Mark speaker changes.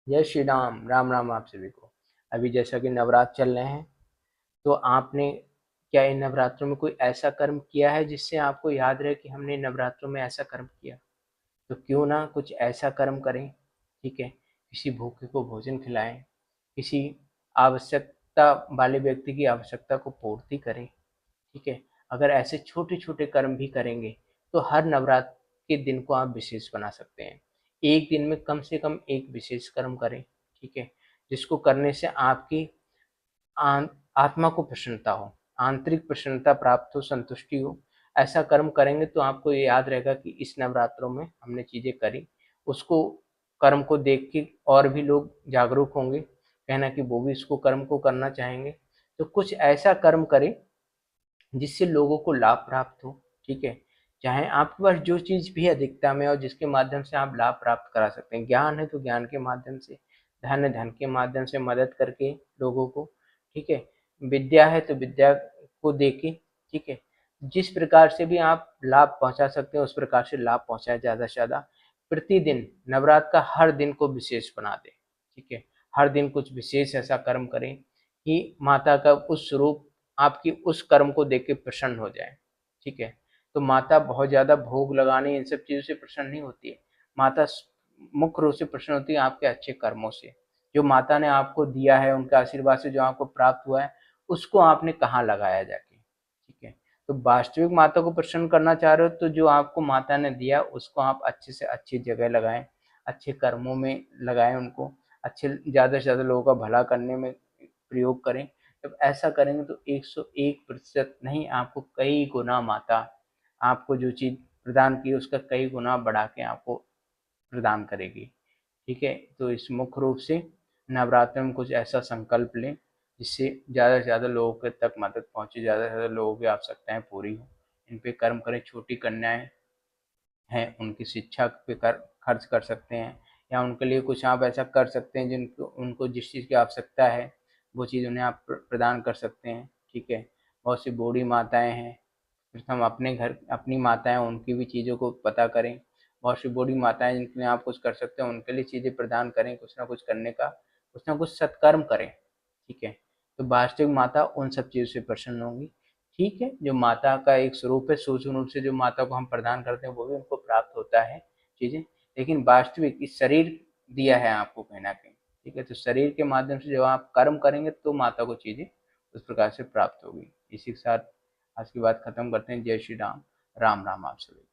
Speaker 1: जय श्री राम, राम राम आप सभी को। अभी जैसा कि नवरात्र चल रहे हैं, तो आपने क्या इन नवरात्रों में कोई ऐसा कर्म किया है जिससे आपको याद रहे कि हमने नवरात्रों में ऐसा कर्म किया? तो क्यों ना कुछ ऐसा कर्म करें, ठीक है? किसी भूखे को भोजन खिलाएं, किसी आवश्यकता वाले व्यक्ति की आवश्यकता को पूर्ति करें, ठीक है? अगर ऐसे छोटे-छोटे कर्म भी करेंगे, तो हर नवरात्र के दिन को आप विशेष बना सकते हैं। एक दिन में कम से कम एक विशेष कर्म करें, ठीक है? जिसको करने से आपकी आन आत्मा को प्रसन्नता हो, आंतरिक प्रसन्नता प्राप्त हो, संतुष्टि हो। ऐसा कर्म करेंगे तो आपको ये याद रहेगा कि इस नवरात्रों में हमने चीज़ें करी। उसको कर्म को देख के और भी लोग जागरूक होंगे, कहीं न कहीं वो भी इसको कर्म को करना चाहेंगे। तो कुछ ऐसा कर्म करें जिससे लोगों को लाभ प्राप्त हो, ठीक है? चाहे आपके पास जो चीज़ भी अधिकता में और जिसके माध्यम से आप लाभ प्राप्त करा सकते हैं। ज्ञान है तो ज्ञान के माध्यम से, धन है धन के माध्यम से मदद करके लोगों को, ठीक है? विद्या है तो विद्या को देके, ठीक है? जिस प्रकार से भी आप लाभ पहुँचा सकते हैं उस प्रकार से लाभ पहुँचाएँ ज़्यादा से ज़्यादा। प्रतिदिन नवरात्र का हर दिन को विशेष बना दें, ठीक है? हर दिन कुछ विशेष ऐसा कर्म करें कि माता का उस स्वरूप आपकी उस कर्म को देख के प्रसन्न हो जाए, ठीक है? तो माता बहुत ज़्यादा भोग लगाने इन सब चीज़ों से प्रसन्न नहीं होती है। माता मुख्य रूप से प्रसन्न होती है आपके अच्छे कर्मों से। जो माता ने आपको दिया है, उनके आशीर्वाद से जो आपको प्राप्त हुआ है, उसको आपने कहाँ लगाया जाके, ठीक है? तो वास्तविक माता को प्रसन्न करना चाह रहे हो तो जो आपको माता ने दिया उसको आप अच्छे से अच्छी जगह लगाएँ, अच्छे कर्मों में लगाएँ उनको, अच्छे ज़्यादा से ज़्यादा लोगों का भला करने में प्रयोग करें। जब ऐसा करेंगे तो 101% नहीं, आपको कई गुना माता आपको जो चीज़ प्रदान की है उसका कई गुना बढ़ा के आपको प्रदान करेगी, ठीक है? तो इस मुख्य रूप से नवरात्र में कुछ ऐसा संकल्प लें जिससे ज़्यादा से ज़्यादा लोगों के तक मदद पहुँचे, ज़्यादा से ज़्यादा लोगों की आवश्यकताएँ पूरी हों। इन पे कर्म करें। छोटी कन्याएँ हैं, उनकी शिक्षा पे कर खर्च कर सकते हैं, या उनके लिए कुछ आप ऐसा कर सकते हैं जिनको उनको जिस चीज़ की आवश्यकता है, वो चीज़ उन्हें आप प्रदान कर सकते हैं, ठीक है? बहुत सी बूढ़ी माताएँ हैं, फिर हम अपने घर अपनी माताएँ हैं उनकी भी चीज़ों को पता करें। बहुत सी बूढ़ी माताएँ जिनके लिए आप कुछ कर सकते हैं, उनके लिए चीज़ें प्रदान करें, कुछ ना कुछ करने का, कुछ ना कुछ सत्कर्म करें, ठीक है? तो वास्तविक माता उन सब चीज़ों से प्रसन्न होंगी, ठीक है? जो माता का एक स्वरूप है, सूक्ष्म रूप से जो माता को हम प्रदान करते हैं, वो भी उनको प्राप्त होता है चीज़ें, लेकिन वास्तविक इस शरीर दिया है आपको कहीं न कहीं, ठीक है? तो शरीर के माध्यम से जब आप कर्म करेंगे तो माता को चीज़ें उस प्रकार से प्राप्त होगी। इसी के साथ आज की बात खत्म करते हैं। जय श्री राम, राम राम आप सभी को।